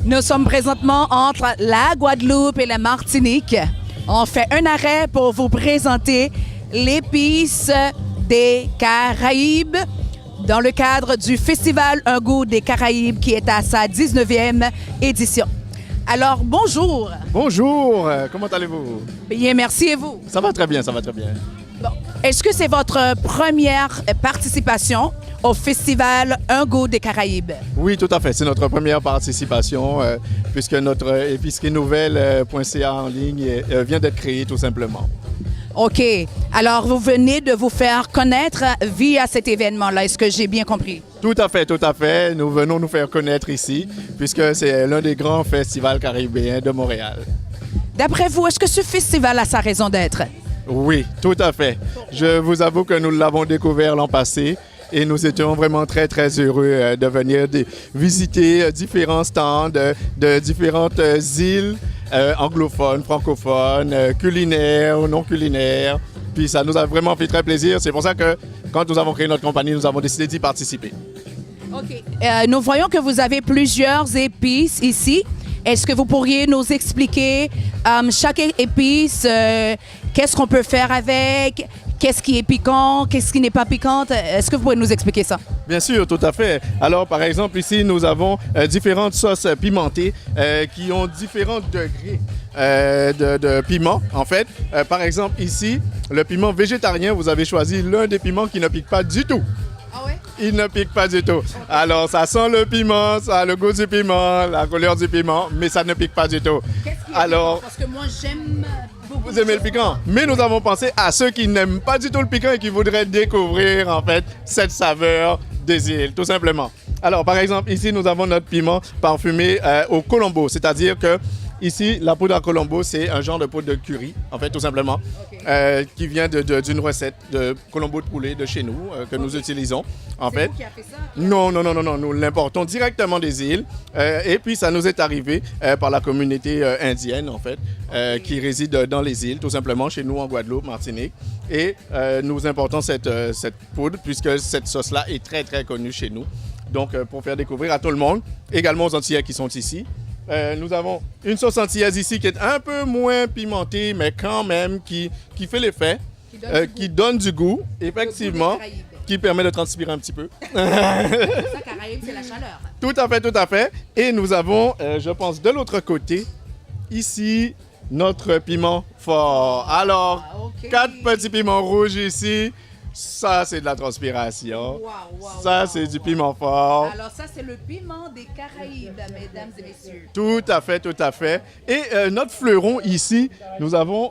Nous sommes présentement entre la Guadeloupe et la Martinique. On fait un arrêt pour vous présenter l'épice des Caraïbes dans le cadre du Festival Un goût des Caraïbes qui est à sa 19e édition. Alors, bonjour. Bonjour, comment allez-vous? Bien, merci et vous? Ça va très bien, ça va très bien. Bon. Est-ce que c'est votre première participation au Festival Un goût des Caraïbes? Oui, tout à fait. C'est notre première participation puisque notre épicerienouvelle.ca en ligne vient d'être créée tout simplement. OK. Alors, vous venez de vous faire connaître via cet événement-là. Est-ce que j'ai bien compris? Tout à fait, tout à fait. Nous venons nous faire connaître ici puisque c'est l'un des grands festivals caribéens de Montréal. D'après vous, est-ce que ce festival a sa raison d'être? Oui, tout à fait. Je vous avoue que nous l'avons découvert l'an passé. Et nous étions vraiment très, très heureux de venir visiter différents stands de différentes îles anglophones, francophones, culinaires ou non culinaires. Puis ça nous a vraiment fait très plaisir. C'est pour ça que quand nous avons créé notre compagnie, nous avons décidé d'y participer. OK. Nous voyons que vous avez plusieurs épices ici. Est-ce que vous pourriez nous expliquer chaque épice, qu'est-ce qu'on peut faire avec? Qu'est-ce qui est piquant, qu'est-ce qui n'est pas piquant? Est-ce que vous pouvez nous expliquer ça? Bien sûr, tout à fait. Alors, par exemple, ici, nous avons différentes sauces pimentées qui ont différents degrés de piment, en fait. Par exemple, ici, le piment végétarien, vous avez choisi l'un des piments qui ne pique pas du tout. Ah ouais? Il ne pique pas du tout. Okay. Alors, ça sent le piment, ça a le goût du piment, la couleur du piment, mais ça ne pique pas du tout. Qu'est-ce qui est piquant? Parce que moi, j'aime beaucoup. Vous aimez le piquant, mais nous avons pensé à ceux qui n'aiment pas du tout le piquant et qui voudraient découvrir, en fait, cette saveur des îles, tout simplement. Alors, par exemple, ici, nous avons notre piment parfumé au colombo, c'est-à-dire que ici, la poudre à colombo, c'est un genre de poudre de curry, en fait, tout simplement, okay. Qui vient d'une recette de colombo de poulet de chez nous, que nous utilisons, en fait. C'est vous qui avez fait ça? Non, nous l'importons directement des îles. Et puis, ça nous est arrivé par la communauté indienne, en fait, qui réside dans les îles, tout simplement, chez nous en Guadeloupe, Martinique. Et nous importons cette poudre, puisque cette sauce-là est très, très connue chez nous. Donc, pour faire découvrir à tout le monde, également aux Antillais qui sont ici. Nous avons une sauce antillaise ici qui est un peu moins pimentée, mais quand même qui fait l'effet, qui donne du goût, effectivement, qui permet de transpirer un petit peu. Ça, Caraïbes, c'est la chaleur. Tout à fait. Et nous avons, je pense, de l'autre côté, ici, notre piment fort. Alors, 4 petits piments rouges ici. Ça, c'est de la transpiration. Ça, c'est du piment fort. Alors, ça, c'est le piment des Caraïbes, mesdames et messieurs. Tout à fait. Et notre fleuron ici, nous avons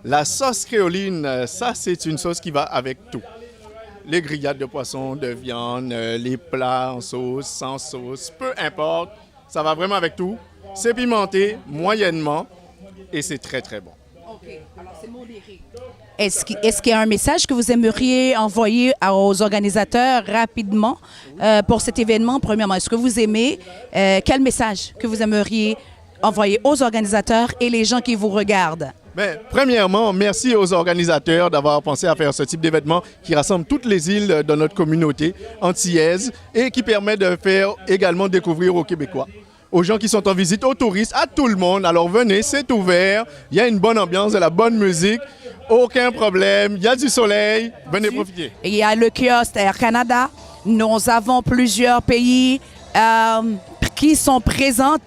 la sauce créoline. Ça, c'est une sauce qui va avec tout. Les grillades de poisson, de viande, les plats en sauce, sans sauce, peu importe. Ça va vraiment avec tout. C'est pimenté, moyennement, et c'est très, très bon. OK. Alors, c'est modéré. Est-ce qu'il y a un message que vous aimeriez envoyer aux organisateurs rapidement pour cet événement? Premièrement, est-ce que vous aimez? Quel message que vous aimeriez envoyer aux organisateurs et les gens qui vous regardent? Bien, premièrement, merci aux organisateurs d'avoir pensé à faire ce type d'événement qui rassemble toutes les îles de notre communauté antillaise et qui permet de faire également découvrir aux Québécois, aux gens qui sont en visite, aux touristes, à tout le monde. Alors venez, c'est ouvert, il y a une bonne ambiance, de la bonne musique. Aucun problème, il y a du soleil, venez profiter. Il y a le kiosque Air Canada. Nous avons plusieurs pays qui sont présents.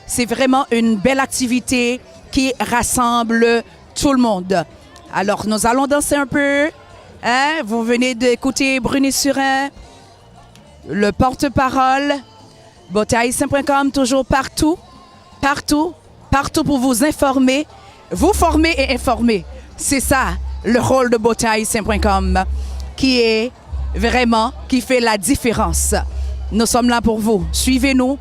C'est vraiment une belle activité qui rassemble tout le monde. Alors, nous allons danser un peu. Hein? Vous venez d'écouter Bruni Surin, le porte-parole, beautéhaïtienne.com, toujours partout pour vous informer, vous former et informer. C'est ça, le rôle de beautéhaïtienne.com qui fait la différence. Nous sommes là pour vous. Suivez-nous.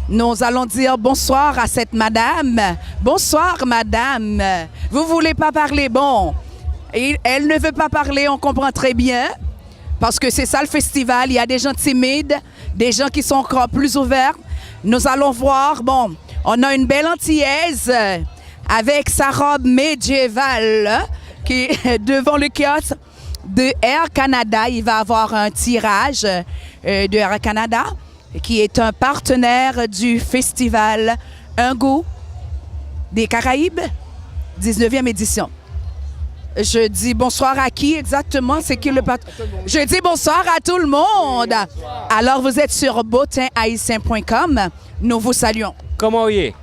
Nous allons dire bonsoir à cette madame. Bonsoir, madame. Vous voulez pas parler? Bon, elle ne veut pas parler, on comprend très bien. Parce que c'est ça le festival. Il y a des gens timides, des gens qui sont encore plus ouverts. Nous allons voir, bon, on a une belle antillaise avec sa robe médiévale qui est devant le kiosque de Air Canada. Il va avoir un tirage de Air Canada. qui est un partenaire du festival Un goût des Caraïbes, 19e édition. Je dis bonsoir à qui exactement? C'est qui le Je dis bonsoir à tout le monde. Alors, vous êtes sur beautinhaïtien.com. Nous vous saluons. Comment vous êtes?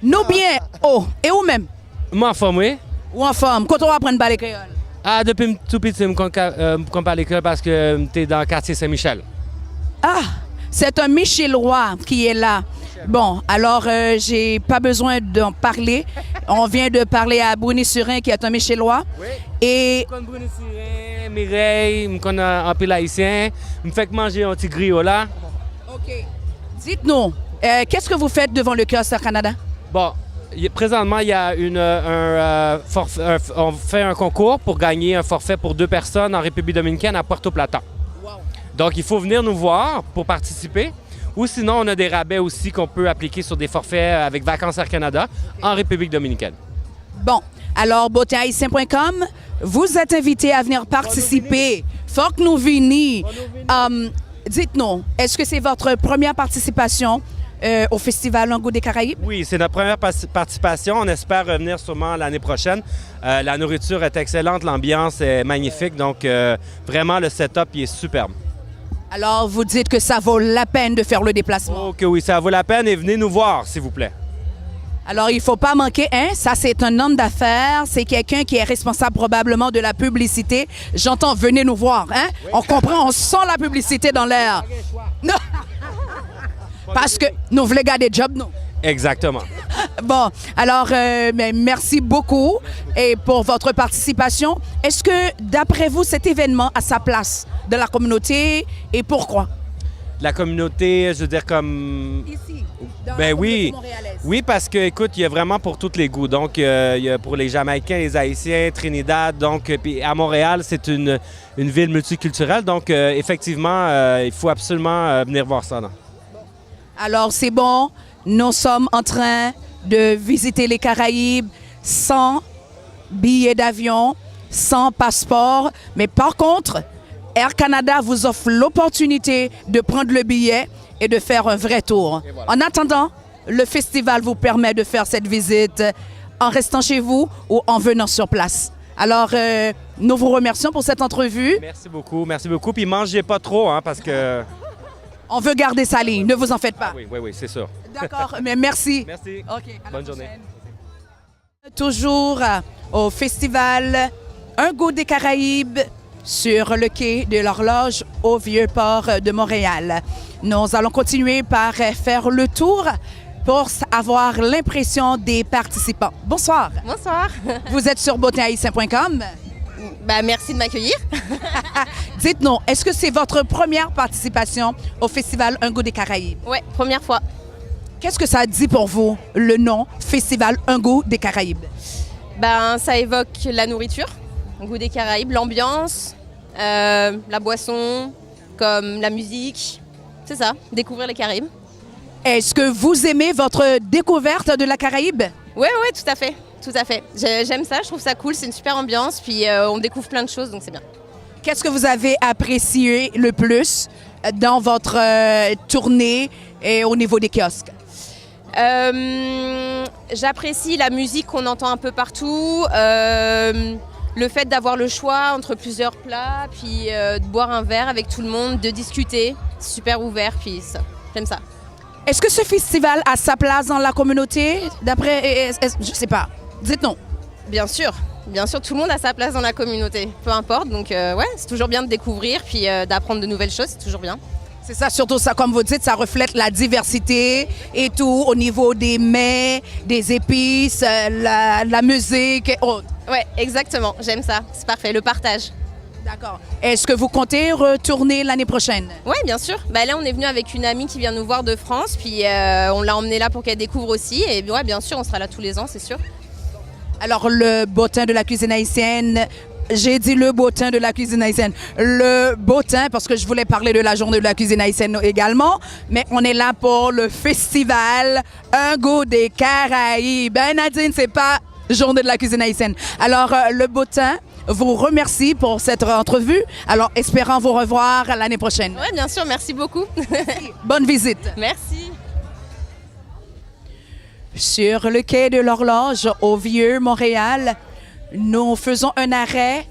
Nous bien. Oh, et où même? Moi, en forme, oui. Ou en forme? Quand on va apprendre à parler créole? Ah, depuis tout petit, je parle l'école parce que tu es dans le quartier Saint-Michel. Ah, c'est un Michelroy qui est là. Bon, alors, j'ai pas besoin d'en parler. On vient de parler à Bruni-Surin, qui est un Michelroy. Oui. Et... Je connais Bruni-Surin, Mireille, je connais un peu l'haïtien. Je me fais manger un petit griot là. OK. Dites-nous, qu'est-ce que vous faites devant le kiosque Canada? Bon, présentement, il y a on fait un concours pour gagner un forfait pour 2 personnes en République dominicaine à Puerto Plata. Wow. Donc, il faut venir nous voir pour participer. Ou sinon, on a des rabais aussi qu'on peut appliquer sur des forfaits avec Vacances Air Canada en République dominicaine. Bon, alors beautinhaïtien.com, vous êtes invité à venir participer. Faut que nous venions. Dites-nous, est-ce que c'est votre première participation au Festival Un goût des Caraïbes? Oui, c'est notre première participation. On espère revenir sûrement l'année prochaine. La nourriture est excellente, l'ambiance est magnifique. Donc, vraiment, le setup il est superbe. Alors, vous dites que ça vaut la peine de faire le déplacement? Oh que oui, ça vaut la peine et venez nous voir, s'il vous plaît. Alors, il ne faut pas manquer, hein? Ça, c'est un homme d'affaires. C'est quelqu'un qui est responsable probablement de la publicité. J'entends, venez nous voir, hein? Oui. On comprend, on sent la publicité dans l'air. Non. Parce que nous voulons garder job, nous. Exactement. Bon, alors, merci beaucoup et pour votre participation. Est-ce que, d'après vous, cet événement a sa place dans la communauté et pourquoi? La communauté, je veux dire comme... Ici, dans ben la oui, montréalaise. Oui, parce que, écoute, il y a vraiment pour tous les goûts. Donc, il y a pour les Jamaïcains, les Haïtiens, Trinidad. Donc, puis à Montréal, c'est une ville multiculturelle. Donc, effectivement, il faut absolument venir voir ça. Non? Alors, c'est bon. Nous sommes en train de visiter les Caraïbes sans billet d'avion, sans passeport. Mais par contre, Air Canada vous offre l'opportunité de prendre le billet et de faire un vrai tour. Voilà. En attendant, le festival vous permet de faire cette visite en restant chez vous ou en venant sur place. Alors, nous vous remercions pour cette entrevue. Merci beaucoup, merci beaucoup. Puis mangez pas trop, hein, parce que... On veut garder sa ligne, ne vous en faites pas. Ah, oui, c'est sûr. D'accord, mais merci. Merci. OK, bonne journée. Toujours au festival Un goût des Caraïbes sur le quai de l'Horloge au Vieux-Port de Montréal. Nous allons continuer par faire le tour pour avoir l'impression des participants. Bonsoir. Bonsoir. Vous êtes sur beautinhaïtien.com. Bah, merci de m'accueillir. Dites-nous, est-ce que c'est votre première participation au festival Un goût des Caraïbes? Oui, première fois. Qu'est-ce que ça dit pour vous, le nom Festival Un goût des Caraïbes? Ben, ça évoque la nourriture, Un goût des Caraïbes, l'ambiance, la boisson, comme la musique. C'est ça, découvrir les Caraïbes. Est-ce que vous aimez votre découverte de la Caraïbe? Oui, tout à fait. Tout à fait. J'aime ça, je trouve ça cool, c'est une super ambiance, puis on découvre plein de choses, donc c'est bien. Qu'est-ce que vous avez apprécié le plus dans votre tournée et au niveau des kiosques? J'apprécie la musique qu'on entend un peu partout, le fait d'avoir le choix entre plusieurs plats, puis de boire un verre avec tout le monde, de discuter, super ouvert, puis ça, j'aime ça. Est-ce que ce festival a sa place dans la communauté? D'après, je sais pas. Dites-nous. Bien sûr, tout le monde a sa place dans la communauté, peu importe. Donc ouais, c'est toujours bien de découvrir puis d'apprendre de nouvelles choses, c'est toujours bien. C'est ça, surtout ça, comme vous dites, ça reflète la diversité et tout au niveau des mets, des épices, la musique et autres. Ouais, exactement, j'aime ça, c'est parfait, le partage. D'accord. Est-ce que vous comptez retourner l'année prochaine? Oui, bien sûr. Bah, là, on est venu avec une amie qui vient nous voir de France, puis on l'a emmenée là pour qu'elle découvre aussi. Et ouais, bien sûr, on sera là tous les ans, c'est sûr. Alors, le bottin de la cuisine haïtienne, j'ai dit le bottin de la cuisine haïtienne. Le bottin, parce que je voulais parler de la journée de la cuisine haïtienne également, mais on est là pour le festival Un goût des Caraïbes. Ben Nadine, c'est pas journée de la cuisine haïtienne. Alors, le bottin, vous remercie pour cette entrevue. Alors, espérons vous revoir l'année prochaine. Oui, bien sûr, merci beaucoup. Bonne visite. Merci. Sur le quai de l'Horloge au Vieux-Montréal, nous faisons un arrêt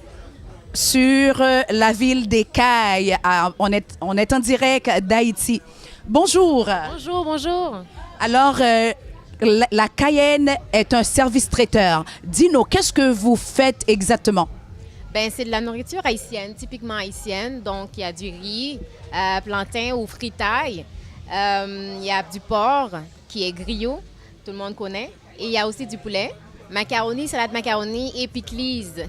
sur la ville d'Écailles. On est en direct d'Haïti. Bonjour. Bonjour, bonjour. Alors, la Cayenne est un service traiteur. Dis-nous, qu'est-ce que vous faites exactement? Ben, c'est de la nourriture haïtienne, typiquement haïtienne. Donc, il y a du riz, plantain ou fritaille. Il y a du porc qui est griot, tout le monde connaît. Et il y a aussi du poulet. Macaroni, salade macaroni et pickles.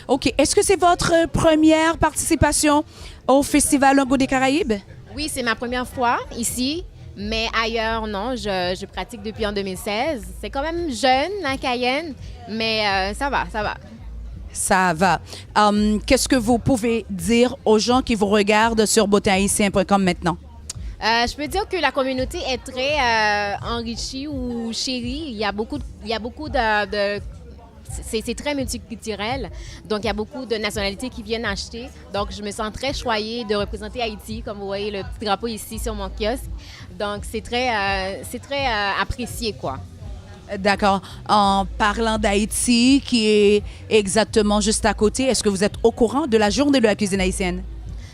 OK. Est-ce que c'est votre première participation au Festival Un goût des Caraïbes? Oui, c'est ma première fois ici, mais ailleurs, non. Je pratique depuis en 2016. C'est quand même jeune, la Cayenne, mais ça va, ça va. Ça va. Qu'est-ce que vous pouvez dire aux gens qui vous regardent sur beautéhaïtien.com maintenant? Je peux dire que la communauté est très enrichie ou chérie. Il y a beaucoup de c'est très multiculturel. Donc, il y a beaucoup de nationalités qui viennent acheter. Donc, je me sens très choyée de représenter Haïti, comme vous voyez le petit drapeau ici sur mon kiosque. Donc, c'est très apprécié, quoi. D'accord. En parlant d'Haïti, qui est exactement juste à côté, est-ce que vous êtes au courant de la journée de la cuisine haïtienne?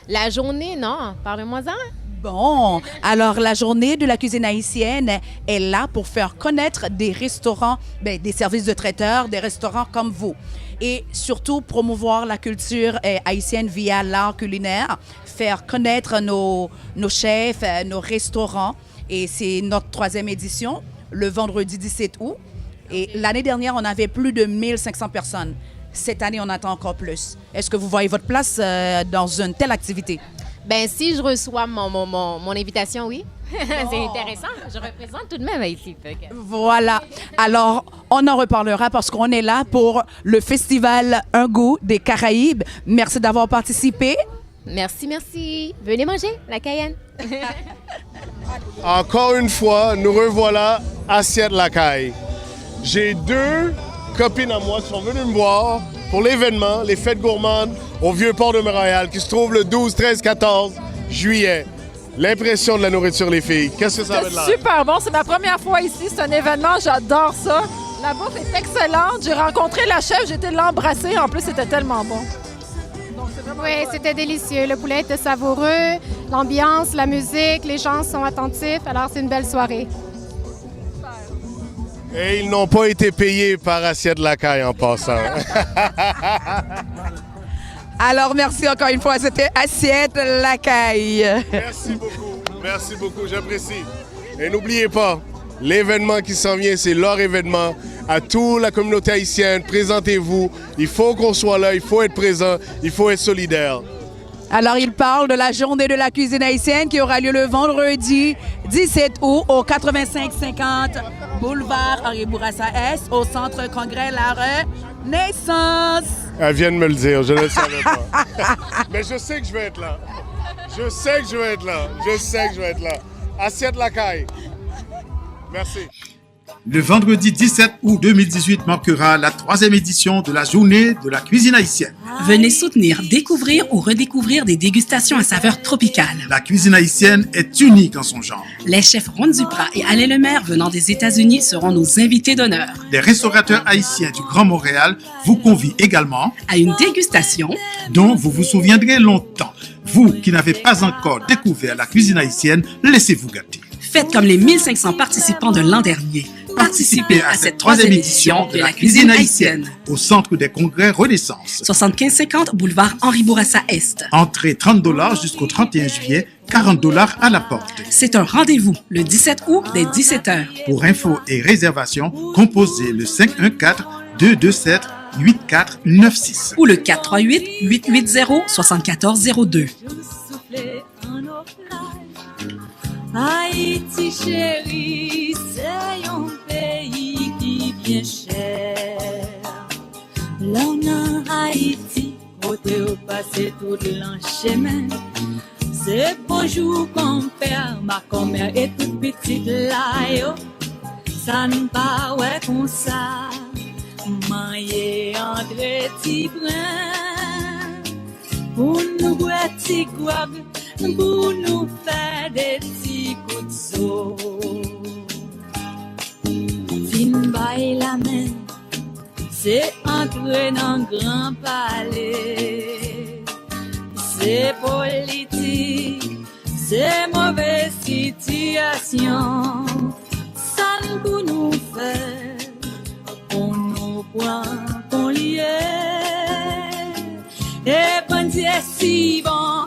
La journée, non. Parlez-moi-en. Bon, alors la journée de la cuisine haïtienne est là pour faire connaître des restaurants, des services de traiteurs, des restaurants comme vous. Et surtout promouvoir la culture haïtienne via l'art culinaire, faire connaître nos chefs, nos restaurants. Et c'est notre 3e édition, le vendredi 17 août. Et l'année dernière, on avait plus de 1500 personnes. Cette année, on attend encore plus. Est-ce que vous voyez votre place dans une telle activité? Ben, si je reçois mon invitation, oui. C'est intéressant. Je représente tout de même Haïti. Voilà. Alors, on en reparlera parce qu'on est là pour le festival Un goût des Caraïbes. Merci d'avoir participé. Merci, merci. Venez manger la Cayenne. Encore une fois, nous revoilà Assiette La Caille. J'ai 2 copines à moi qui sont venues me voir pour l'événement, les fêtes gourmandes au Vieux-Port de Montréal qui se trouve le 12, 13, 14 juillet. L'impression de la nourriture, les filles. Qu'est-ce que ça va de là? Super bon. C'est ma première fois ici. C'est un événement. J'adore ça. La bouffe est excellente. J'ai rencontré la chef. J'ai été l'embrasser. En plus, c'était tellement bon. Oui, c'était délicieux. Le poulet était savoureux. L'ambiance, la musique, les gens sont attentifs. Alors, c'est une belle soirée. Et ils n'ont pas été payés par Assiette La Caille en passant. Alors, merci encore une fois. C'était Assiette La Caille. Merci beaucoup, j'apprécie. Et n'oubliez pas, l'événement qui s'en vient, c'est leur événement. À toute la communauté haïtienne, présentez-vous. Il faut qu'on soit là, il faut être présent, il faut être solidaire. Alors, il parle de la journée de la cuisine haïtienne qui aura lieu le vendredi 17 août au 8550 boulevard Henri Bourassa Est au Centre Congrès La Renaissance. Elle vient de me le dire, je ne le savais pas. Mais je sais que je vais être là. Je sais que je vais être là. Assiette La Caille. Merci. Le vendredi 17 août 2018 marquera la 3e édition de la journée de la cuisine haïtienne. Venez soutenir, découvrir ou redécouvrir des dégustations à saveur tropicale. La cuisine haïtienne est unique en son genre. Les chefs Ron Duprat et Alain Lemaire venant des États-Unis seront nos invités d'honneur. Des restaurateurs haïtiens du Grand Montréal vous convient également à une dégustation dont vous vous souviendrez longtemps. Vous qui n'avez pas encore découvert la cuisine haïtienne, laissez-vous gâter. Faites comme les 1500 participants de l'an dernier. Participez à cette 3e édition de la cuisine haïtienne. Au Centre des Congrès Renaissance. 7550 boulevard Henri Bourassa Est. Entrée $30 jusqu'au 31 juillet, $40 à la porte. C'est un rendez-vous le 17 août dès 17h. Pour infos et réservations, composez le 514-227-8496 ou le 438-880-7402. Haïti chérie, c'est un pays qui bien cher. L'on a Haïti, côté au passé tout l'enchemin. C'est bonjour compère, ma commère est toute petite là yo. Ça ne pas ouais comme ça. Manger entre petits brins, pour nous boire petits guables, pour nous faire des petits coups de seau. Fin bail la main, c'est entrer dans grand palais. C'est politique, c'est mauvaise situation. Ça pour nous faire, on nous prend, on lié. Et penser si bon,